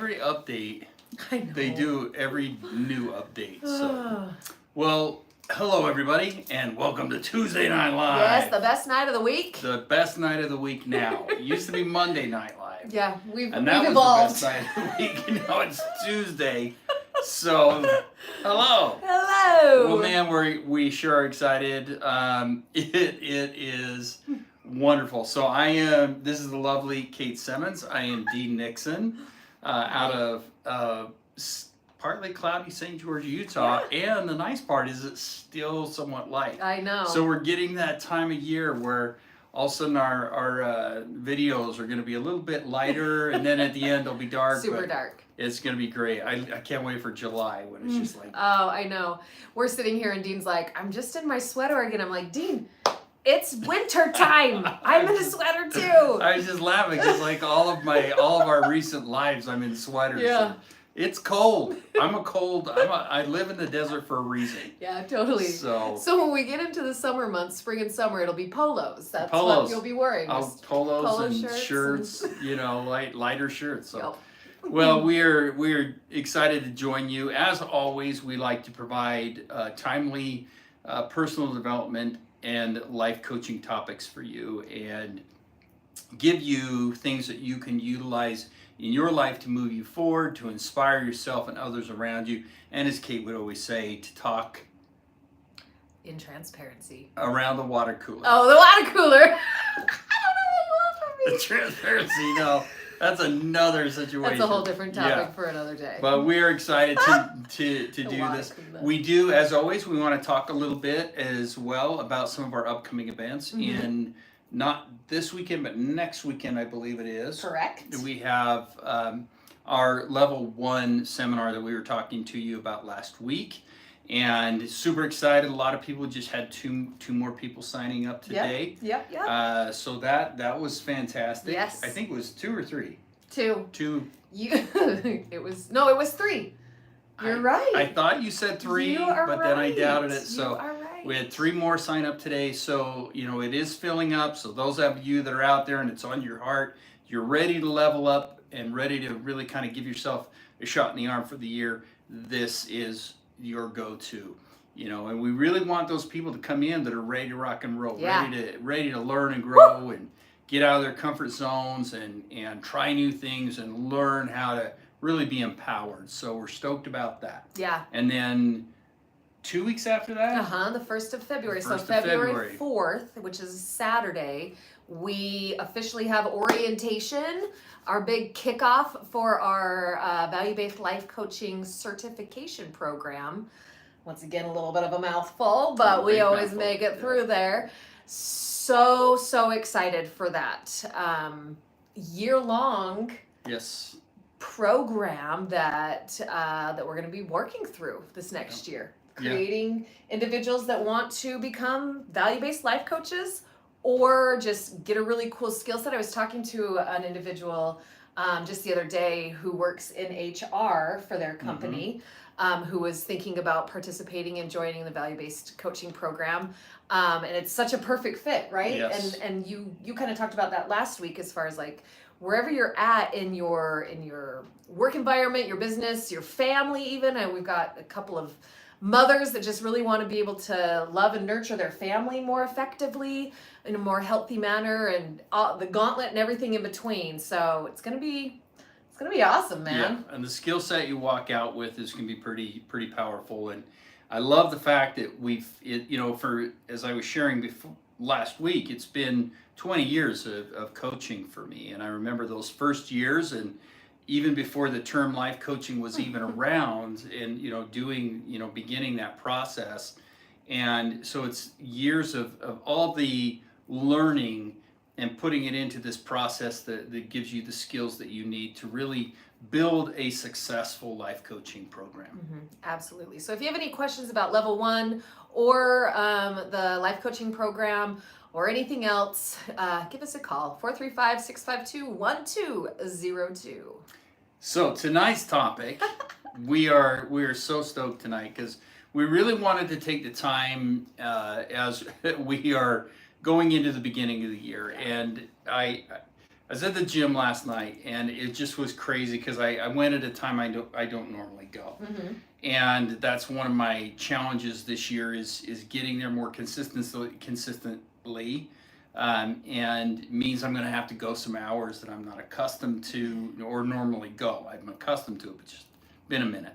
every update, I know. they do every new update. So, well, hello everybody, and welcome to Tuesday Night Live. Yes, the best night of the week. The best night of the week now. It used to be Monday Night Live. Yeah, we've Was evolved. the best night of the week, and now it's Tuesday. So, hello. Hello. Well, man, we sure are excited. It is wonderful. So this is the lovely Kate Semmens. I am Dean Nixon, out of partly cloudy St. George, Utah. Yeah. And the nice part is it's still somewhat light. I know. So we're getting that time of year where all of a sudden our videos are going to be a little bit lighter, and then at the end they'll be dark. Super dark. It's going to be great. I can't wait for July when it's just like... Oh, I know. We're sitting here and Dean's like, I'm just in my sweater again. I'm like, Dean, it's winter time. I'm in a sweater too. I was just laughing because like all of our recent lives, I'm in sweaters. Yeah. It's cold. I live in the desert for a reason. Yeah, totally. So when we get into the summer months, spring and summer, it'll be polos. That's what you'll be wearing. Polos polo and shirts, lighter shirts. So. Yep. Well, we're excited to join you. As always, we like to provide timely personal development and life coaching topics for you and give you things that you can utilize in your life to move you forward, to inspire yourself and others around you, and as Kate would always say, to talk in transparency around the water cooler. Oh, the water cooler. I don't know what you want from me. The transparency, no. That's another situation. That's a whole different topic for another day. But we are excited to do this. We do, as always, we want to talk a little bit as well about some of our upcoming events in not this weekend, but next weekend, I believe it is. Correct. We have our level 1 seminar that we were talking to you about last week. And super excited. A lot of people just had two more people signing up today. Yep. So that was fantastic. Yes. I think it was 2 or 3. 2. 2. It was 3. You're right. I thought you said 3, but then I doubted it. So you are right. We had 3 more sign up today. So it is filling up. So those of you that are out there and it's on your heart, you're ready to level up and ready to really kind of give yourself a shot in the arm for the year. This is your go-to, and we really want those people to come in that are ready to rock and roll, ready to learn and grow and get out of their comfort zones and try new things and learn how to really be empowered. So we're stoked about that. Yeah. And then 2 weeks after that, the 1st of February. So February 4th, which is Saturday, we officially have orientation, our big kickoff for our value-based life coaching certification program. Once again, a little bit of a mouthful, but we always make it through there. So excited for that year-long program that we're going to be working through this next year. Creating individuals that want to become value-based life coaches or just get a really cool skill set. I was talking to an individual just the other day who works in HR for their company, who was thinking about participating and joining the value-based coaching program. And it's such a perfect fit, right? Yes. And you kind of talked about that last week as far as like wherever you're at in your work environment, your business, your family even. And we've got a couple of mothers that just really want to be able to love and nurture their family more effectively in a more healthy manner, and the gauntlet and everything in between. So it's gonna be awesome, man. Yeah, and the skill set you walk out with is gonna be pretty powerful. And I love the fact that as I was sharing last week, it's been 20 years of coaching for me, and I remember those first years and even before the term life coaching was even around, and beginning that process. And so it's years of all the learning and putting it into this process that gives you the skills that you need to really build a successful life coaching program. Absolutely. So if you have any questions about level 1 or the life coaching program or anything else, give us a call, 435-652-1202. So tonight's topic, we are so stoked tonight because we really wanted to take the time as we are going into the beginning of the year, and I was at the gym last night, and it just was crazy because I went at a time I don't normally go, and that's one of my challenges this year is getting there more consistently, and means I'm going to have to go some hours that I'm not accustomed to or normally go. I'm accustomed to it, but just been a minute.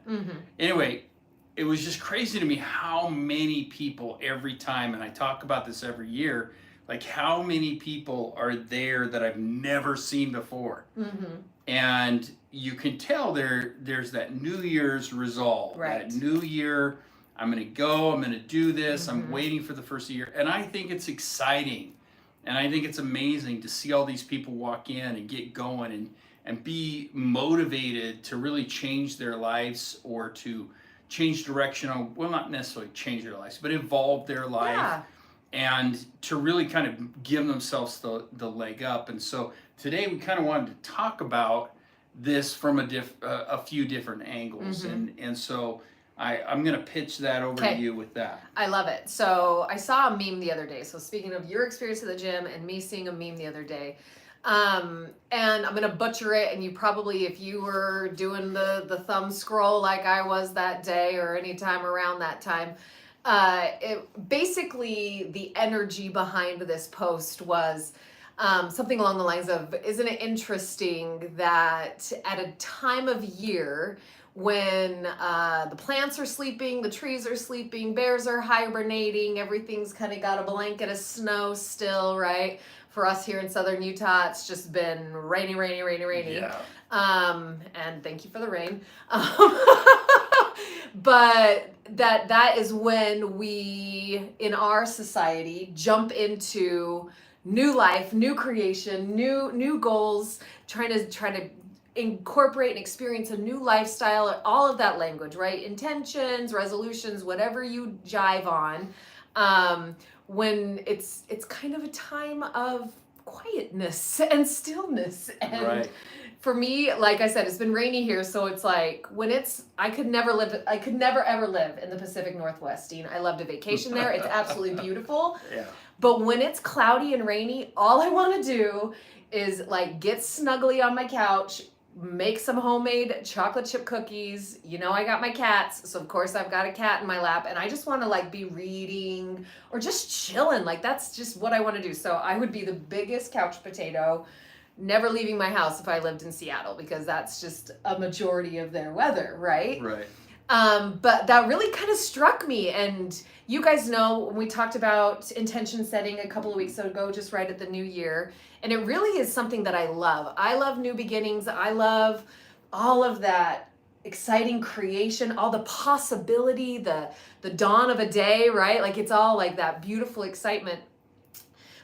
Anyway, it was just crazy to me how many people every time, and I talk about this every year, like how many people are there that I've never seen before. And you can tell there's that New Year's resolve, Right. that New Year, I'm going to go, I'm going to do this, I'm waiting for the first year. And I think it's exciting. And I think it's amazing to see all these people walk in and get going and be motivated to really change their lives or to change direction on, well, not necessarily change their lives, but evolve their life. Yeah. And to really kind of give themselves the leg up. And so today we kind of wanted to talk about this from a few different angles. And so I'm going to pitch that over to you with that. I love it. So I saw a meme the other day. So speaking of your experience at the gym and me seeing a meme the other day, and I'm going to butcher it. And you probably, if you were doing the thumb scroll like I was that day or any time around that time, basically the energy behind this post was something along the lines of, isn't it interesting that at a time of year when the plants are sleeping, the trees are sleeping, bears are hibernating, everything's kind of got a blanket of snow still, right? For us here in southern Utah, it's just been rainy. Yeah. And thank you for the rain. But that is when we, in our society, jump into new life, new creation, new goals, trying to incorporate and experience a new lifestyle, all of that language, right? Intentions, resolutions, whatever you jive on. When it's kind of a time of quietness and stillness. And Right. for me, like I said, it's been rainy here, so it's like I could never ever live in the Pacific Northwest, Dean. I love to vacation there. It's absolutely beautiful. Yeah. But when it's cloudy and rainy, all I want to do is like get snuggly on my couch, make some homemade chocolate chip cookies. You know, I got my cats, so of course I've got a cat in my lap, and I just want to like be reading or just chilling. Like that's just what I want to do. So I would be the biggest couch potato, never leaving my house if I lived in Seattle, because that's just a majority of their weather, right? Right. But that really kind of struck me. And you guys know, when we talked about intention setting a couple of weeks ago, just right at the new year, and it really is something that I love. I love new beginnings. I love all of that exciting creation, all the possibility, the dawn of a day, right? Like it's all like that beautiful excitement.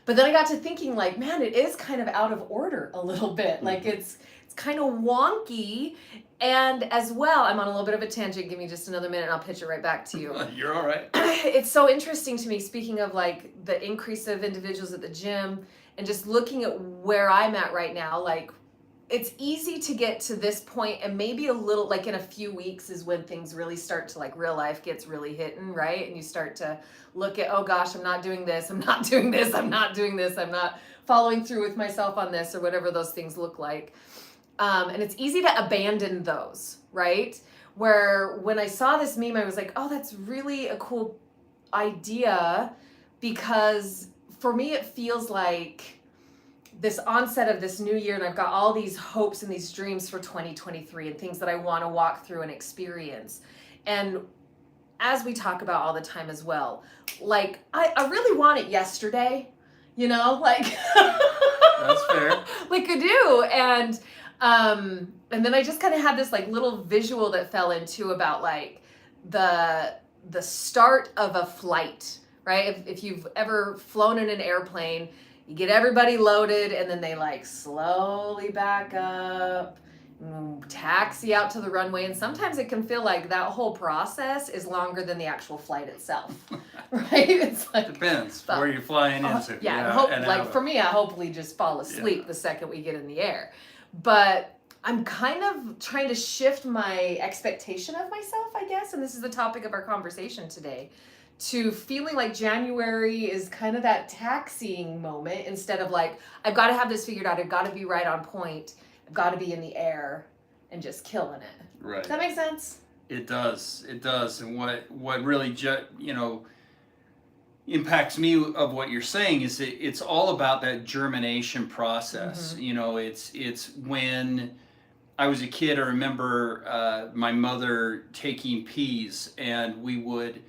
But then I got to thinking, like, man, it is kind of out of order a little bit. Like it's kind of wonky. And as well, I'm on a little bit of a tangent. Give me just another minute and I'll pitch it right back to you. You're all right. It's so interesting to me, speaking of like the increase of individuals at the gym and just looking at where I'm at right now, like it's easy to get to this point, and maybe a little, like in a few weeks is when things really start to, like real life gets really hitting, right? And you start to look at, oh gosh, I'm not doing this, I'm not doing this, I'm not doing this, I'm not following through with myself on this, or whatever those things look like. And it's easy to abandon those, right? Where when I saw this meme, I was like, oh, that's really a cool idea, because for me, it feels like this onset of this new year, and I've got all these hopes and these dreams for 2023 and things that I want to walk through and experience. And as we talk about all the time as well, like I really want it yesterday, you know, like That's fair. like I do. And then I just kind of had this like little visual that fell into about like the start of a flight, right? If you've ever flown in an airplane, you get everybody loaded and then they like slowly back up, taxi out to the runway, and sometimes it can feel like that whole process is longer than the actual flight itself, right? It's like Depends where you're flying into. yeah, like for me, I hopefully just fall asleep the second we get in the air. But I'm kind of trying to shift my expectation of myself, I guess, and this is the topic of our conversation today, to feeling like January is kind of that taxiing moment instead of like, I've got to have this figured out. I've got to be right on point. I've got to be in the air and just killing it. Right. Does that make sense? It does. It does. And what really impacts me of what you're saying is it's all about that germination process. It's when I was a kid, I remember my mother taking peas, and we would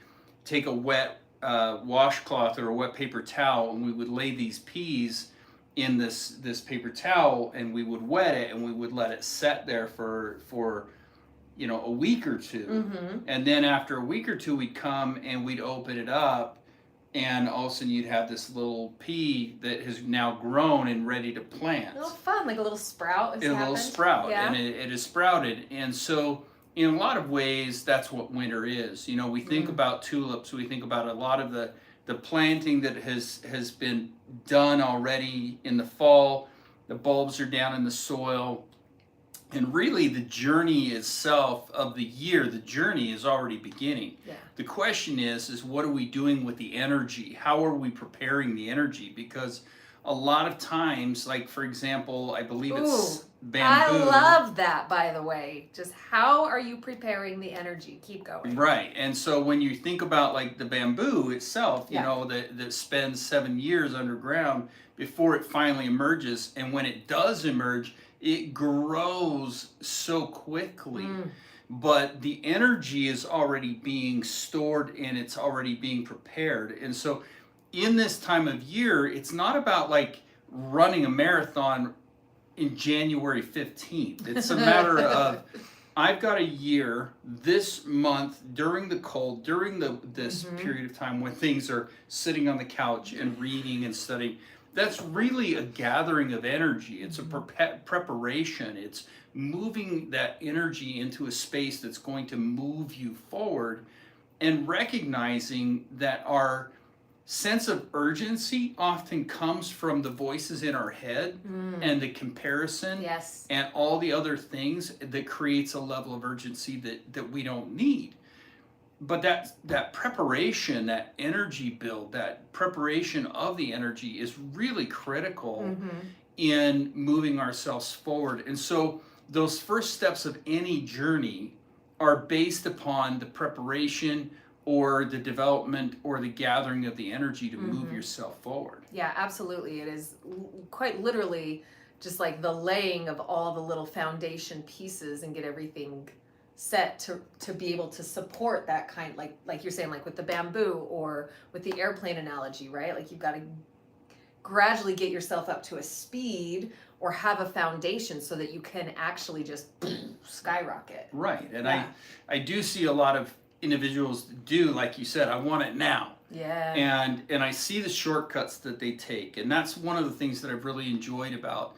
take a wet washcloth or a wet paper towel, and we would lay these peas in this paper towel, and we would wet it, and we would let it set there for a week or two. And then after a week or two, we'd come and we'd open it up, and all of a sudden you'd have this little pea that has now grown and ready to plant. A little fun, like a little sprout has happened. A little sprout, yeah. and it has sprouted. And so in a lot of ways, that's what winter is. We think about tulips, we think about a lot of the planting that has been done already in the fall. The bulbs are down in the soil. And really the journey itself of the year, the journey is already beginning. Yeah. The question is what are we doing with the energy? How are we preparing the energy? Because a lot of times, like for example, I believe it's bamboo. I love that, by the way. Just how are you preparing the energy? Keep going. Right. And so when you think about like the bamboo itself, that spends 7 years underground before it finally emerges. And when it does emerge, it grows so quickly, but the energy is already being stored and it's already being prepared. And so in this time of year, it's not about like running a marathon in January 15th. It's a matter of, I've got a year, this month, during the cold, during this period of time when things are sitting on the couch and reading and studying. That's really a gathering of energy. It's a preparation. It's moving that energy into a space that's going to move you forward, and recognizing that our sense of urgency often comes from the voices in our head and the comparison and all the other things that creates a level of urgency that we don't need. But that preparation, that energy build, that preparation of the energy is really critical in moving ourselves forward. And so those first steps of any journey are based upon the preparation or the development or the gathering of the energy to move yourself forward. Yeah, absolutely. It is quite literally just like the laying of all the little foundation pieces and get everything set to be able to support that kind, like you're saying, like with the bamboo or with the airplane analogy, right? Like you've got to gradually get yourself up to a speed or have a foundation so that you can actually just skyrocket. Right. And I do see a lot of individuals do, like you said, I want it now. Yeah. And I see the shortcuts that they take. And that's one of the things that I've really enjoyed about,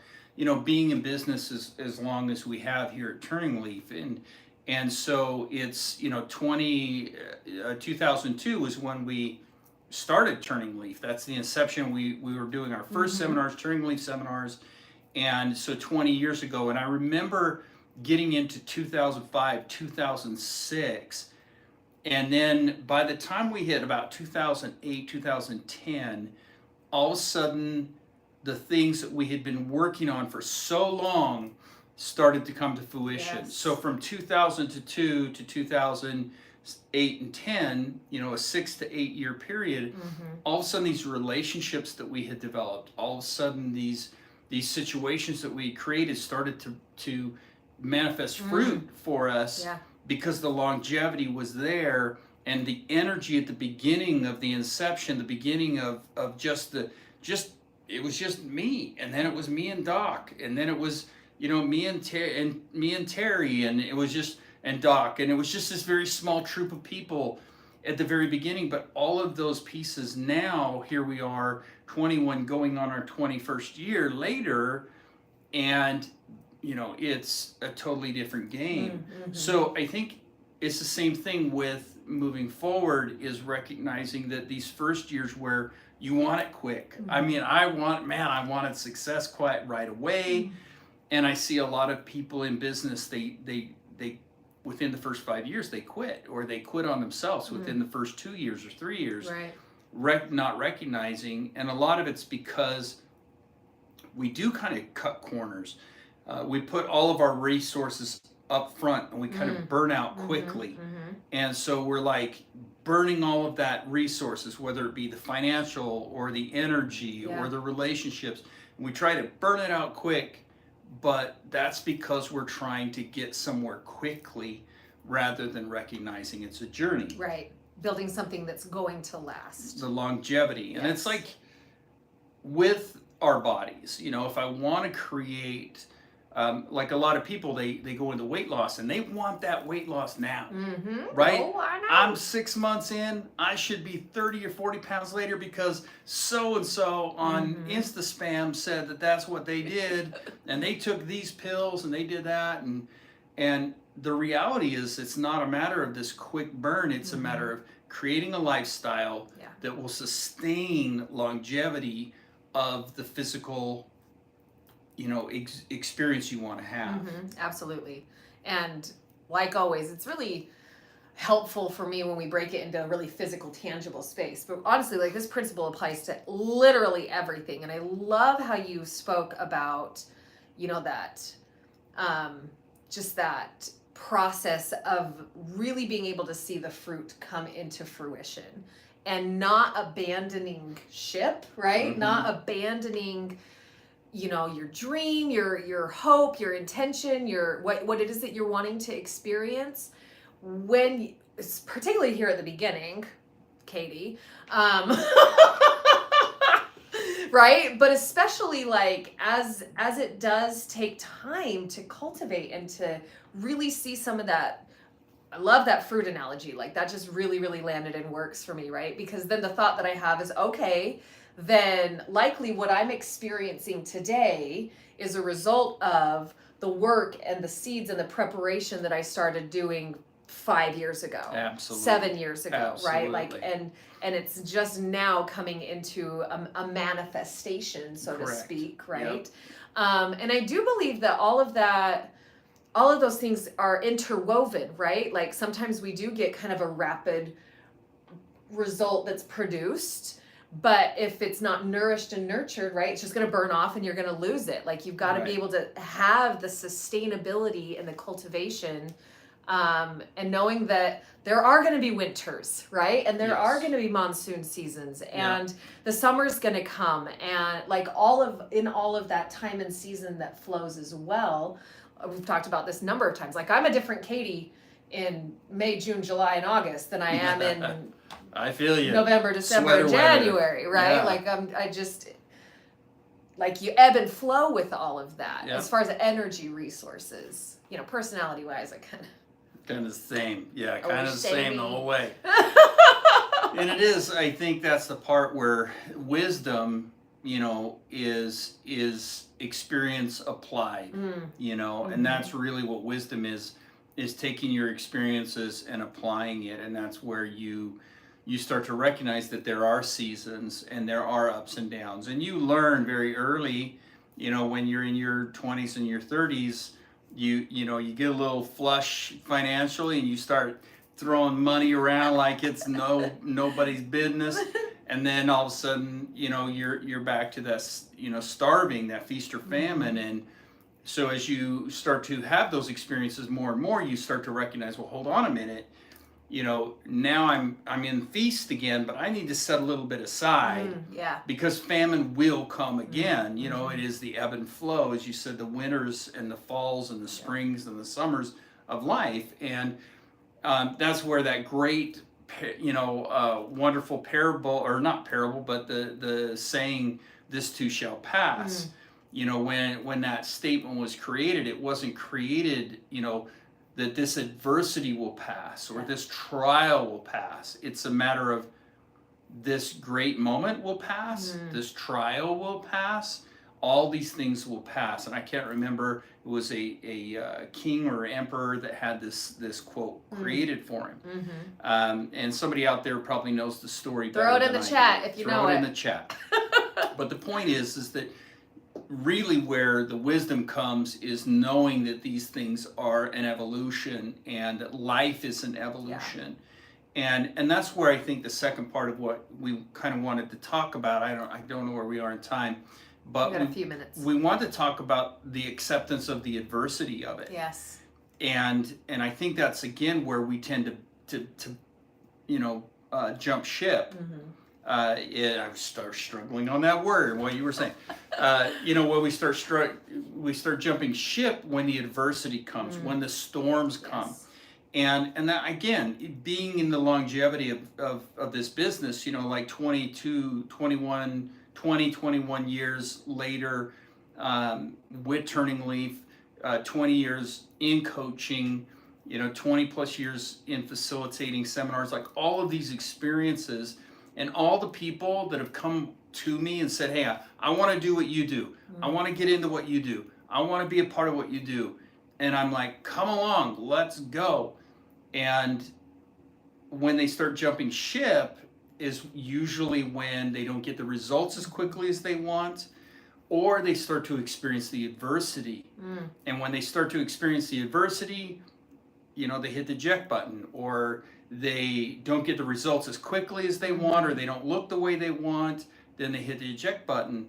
being in business as long as we have here at TurningLeaf. And so it's, 2002 was when we started TurningLeaf. That's the inception. We were doing our first seminars, TurningLeaf seminars. And so 20 years ago, and I remember getting into 2005, 2006. And then by the time we hit about 2008, 2010, all of a sudden the things that we had been working on for so long started to come to fruition. Yes. So from 2002 to 2008 and 10, a 6 to 8 year period, all of a sudden these relationships that we had developed, all of a sudden these situations that we created started to manifest fruit for us because the longevity was there, and the energy at the beginning of the inception, the beginning of it was just me, and then it was me and Doc, and then it was me and Terry, and it was just, and Doc, and it was just this very small troop of people at the very beginning. But all of those pieces now, here we are, 21 going on our 21st year later, and it's a totally different game. So I think it's the same thing with moving forward, is recognizing that these first years where you want it quick. I mean, I wanted success quite right away. And I see a lot of people in business, they within the first 5 years they quit, or they quit on themselves within the first 2 years or 3 years, Right. not recognizing. And a lot of it's because we do kind of cut corners. We put all of our resources up front and we kind of burn out quickly. And so we're like burning all of that resources, whether it be the financial or the energy or the relationships. And we try to burn it out quick, but that's because we're trying to get somewhere quickly rather than recognizing it's a journey. Right. Building something that's going to last. The longevity. And it's like with our bodies, you know, if I want to create, like a lot of people, they go into weight loss and they want that weight loss now, right? Oh, I know. I'm 6 months in, I should be 30 or 40 pounds later because so-and-so on Insta-Spam said that that's what they did, and they took these pills and they did that. And the reality is it's not a matter of this quick burn, it's a matter of creating a lifestyle that will sustain longevity of the physical, you know, experience you want to have. Absolutely. And like always, it's really helpful for me when we break it into a really physical, tangible space. But honestly, like, this principle applies to literally everything. And I love how you spoke about, you know, that just that process of really being able to see the fruit come into fruition and not abandoning ship, right? Not abandoning, you know, your dream, your hope, your intention, your what it is that you're wanting to experience. When, particularly here at the beginning, Katie, right? But especially like as it does take time to cultivate and to really see some of that. I love that fruit analogy. Like, that just really, really landed and works for me, right? Because then the thought that I have is, okay, then likely what I'm experiencing today is a result of the work and the seeds and the preparation that I started doing 5 years ago, 7 years ago, right? Like, and it's just now coming into a manifestation, so to speak, right? And I do believe that all of those things are interwoven, right? Like, sometimes we do get kind of a rapid result that's produced, but if it's not nourished and nurtured, right, it's just going to burn off and you're going to lose it. Like, you've got to be able to have the sustainability and the cultivation, and knowing that there are going to be winters, right? And there are going to be monsoon seasons, and the summer's going to come, and like all of that time and season that flows as well. We've talked about this a number of times. Like, I'm a different Katie in May, June, July, and August than I am in I feel you. November, December, Sweater and weather. January, right? Yeah. Like, I just, like, you ebb and flow with all of that. Yeah. As far as energy resources, you know, personality wise, I kind of the same. Yeah, Oh, kind of the same the samey. whole way. And it is, I think that's the part where wisdom, you know, is experience applied, you know, and that's really what wisdom is taking your experiences and applying it. And that's where you start to recognize that there are seasons and there are ups and downs. And you learn very early, you know, when you're in your 20s and your 30s, you know, you get a little flush financially and you start throwing money around like it's nobody's business. And then all of a sudden, you know, you're back to that, you know, starving, that feast or famine. And so as you start to have those experiences more and more, you start to recognize, well, hold on a minute, you know, now I'm in feast again, but I need to set a little bit aside because famine will come again. You know, it is the ebb and flow, as you said, the winters and the falls and the springs and the summers of life. And that's where that great, you know, wonderful parable, or not parable, but the saying, this too shall pass. You know, when that statement was created, it wasn't created, you know, that this adversity will pass or this trial will pass. It's a matter of this great moment will pass, this trial will pass, all these things will pass. And I can't remember, it was a king or emperor that had this quote created for him. And somebody out there probably knows the story better. Throw it in the chat if you know it. Throw it in the chat. But the point is that really where the wisdom comes is knowing that these things are an evolution and life is an evolution. And that's where I think the second part of what we kind of wanted to talk about, I don't know where we are in time, but we got a few minutes. We want to talk about the acceptance of the adversity of it. Yes. And I think that's again where we tend to jump ship. I start struggling on that word, what you were saying. When we start jumping ship when the adversity comes, when the storms come. And that, again, being in the longevity of this business, like 21 years later with Turning Leaf, 20 years in coaching, 20 plus years in facilitating seminars, like all of these experiences and all the people that have come to me and said, hey, I want to do what you do. I want to get into what you do. I want to be a part of what you do. And I'm like, come along, let's go. And when they start jumping ship is usually when they don't get the results as quickly as they want, or they start to experience the adversity. And when they start to experience the adversity, they hit the eject button, or they don't get the results as quickly as they want, or they don't look the way they want, then they hit the eject button.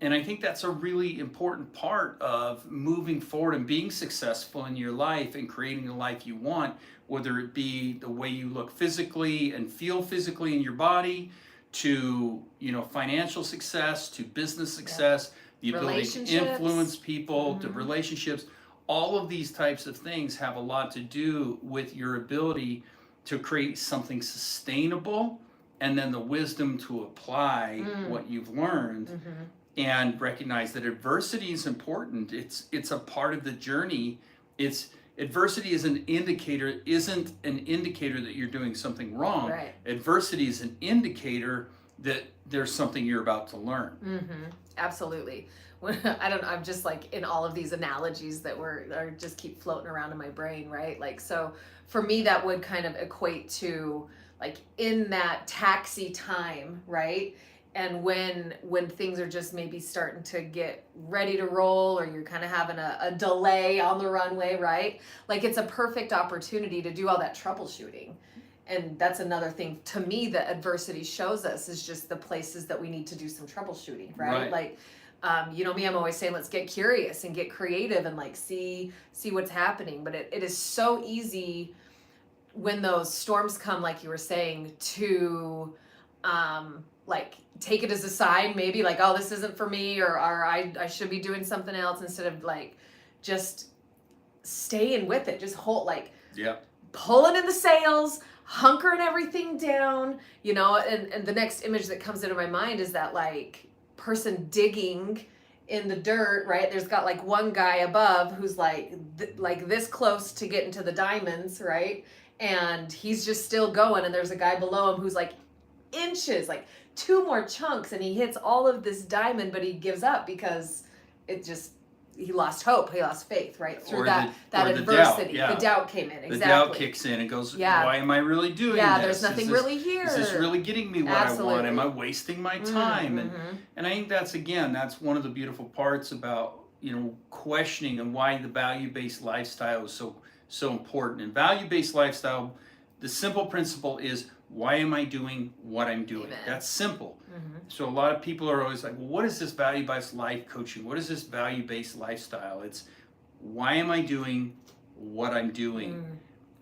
And I think that's a really important part of moving forward and being successful in your life and creating the life you want, whether it be the way you look physically and feel physically in your body, to financial success, to business success, the ability to influence people, to relationships. All of these types of things have a lot to do with your ability to create something sustainable, and then the wisdom to apply what you've learned and recognize that adversity is important. It's a part of the journey. Adversity isn't an indicator that you're doing something wrong. Right. Adversity is an indicator that there's something you're about to learn. Absolutely. I'm just like in all of these analogies that are just keep floating around in my brain, right? Like, so for me, that would kind of equate to like in that taxi time, right? And when things are just maybe starting to get ready to roll, or you're kind of having a delay on the runway, right? Like, it's a perfect opportunity to do all that troubleshooting. And that's another thing to me that adversity shows us, is just the places that we need to do some troubleshooting, right? Like, me, I'm always saying, let's get curious and get creative and like see what's happening. But it is so easy when those storms come, like you were saying, to like take it as a sign, maybe like, oh, this isn't for me, or I should be doing something else, instead of like just staying with it, just pulling in the sails, hunkering everything down, and the next image that comes into my mind is that like person digging in the dirt, right? There's got like one guy above who's like this close to getting to the diamonds, right? And he's just still going, and there's a guy below him who's like inches, like 2 more chunks, and he hits all of this diamond, but he gives up because he lost hope, he lost faith, right? Through that adversity. The doubt came in, exactly. The doubt kicks in and goes, why am I really doing this? There's nothing really here. Is this really getting me what I want? Am I wasting my time? And I think that's one of the beautiful parts about, questioning, and why the value-based lifestyle is so important. And value-based lifestyle, the simple principle is, why am I doing what I'm doing? Amen. That's simple. So a lot of people are always like, well, what is this value-based life coaching? What is this value-based lifestyle? It's, why am I doing what I'm doing?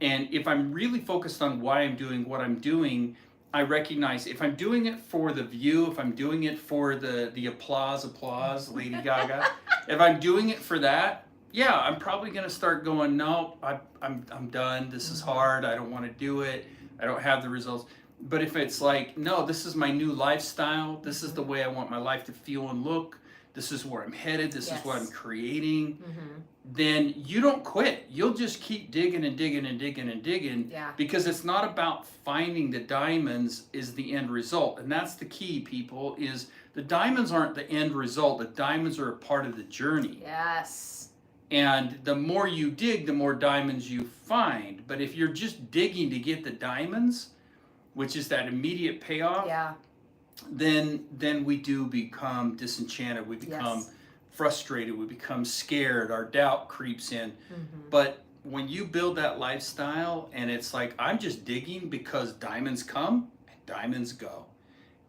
And if I'm really focused on why I'm doing what I'm doing, I recognize if I'm doing it for the view, if I'm doing it for the applause, Lady Gaga, if I'm doing it for that, I'm probably going to start going, no, I'm done. This is hard. I don't want to do it. I don't have the results. But if it's like, no, this is my new lifestyle, this is the way I want my life to feel and look, this is where I'm headed, this is what I'm creating, then you don't quit. You'll just keep digging and digging and digging and digging, because it's not about finding the diamonds is the end result. And that's the key, people, is the diamonds aren't the end result. The diamonds are a part of the journey. Yes. And the more you dig, the more diamonds you find. But if you're just digging to get the diamonds, which is that immediate payoff, then we do become disenchanted. We become frustrated, we become scared, our doubt creeps in. Mm-hmm. But when you build that lifestyle and it's like, I'm just digging because diamonds come and diamonds go.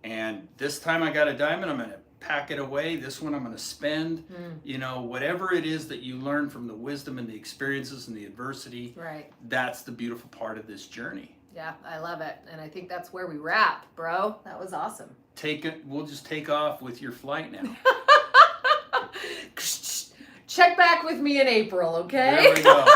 And this time I got a diamond, I'm going to pack it away. This one I'm going to spend. You know, whatever it is that you learn from the wisdom and the experiences and the adversity, Right. that's the beautiful part of this journey. Yeah, I love it. And I think that's where we wrap, bro. That was awesome. We'll just take off with your flight now. Check back with me in April, okay? There we go.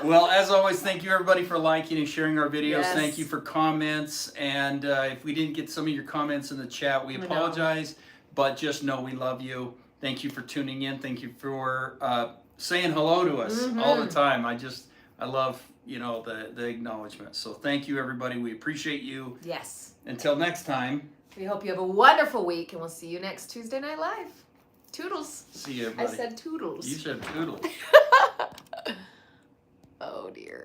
Well, as always, thank you everybody for liking and sharing our videos. Yes. Thank you for comments. And if we didn't get some of your comments in the chat, we apologize. But just know we love you. Thank you for tuning in. Thank you for saying hello to us all the time. I love, you know, the acknowledgement. So thank you, everybody. We appreciate you. Yes. Until next time. We hope you have a wonderful week, and we'll see you next Tuesday Night Live. Toodles. See you, everybody. I said toodles. You said toodles. Oh, dear.